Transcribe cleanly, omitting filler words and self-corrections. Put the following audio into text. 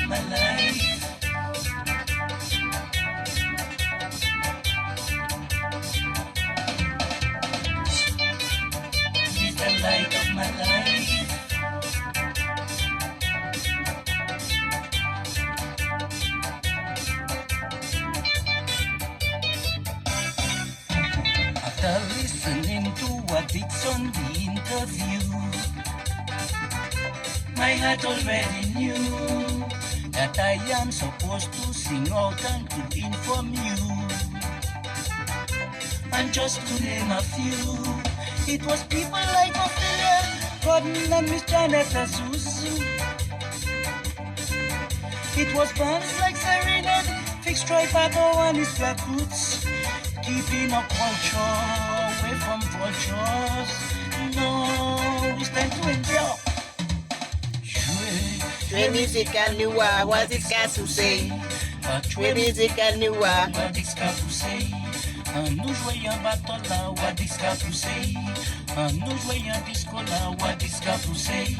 my life. He's the light of my life. After listening to what it's on the interview, my heart already knew that I am supposed to sing out and to inform you. And just to name a few, it was people like Ophelia, Gordon and Miss Janet Azuzu. It was bands like Serenade, Fixed Stripe, Pato and his Black Roots, keeping up culture away from vultures. No, it's time to endure. Jouer musique à nous, Wadiska Poussé. Jouer musique à nous, Wadiska Poussé. Nous jouons bateau là, Wadiska Poussé. Nous jouons disco là, Wadiska Poussé.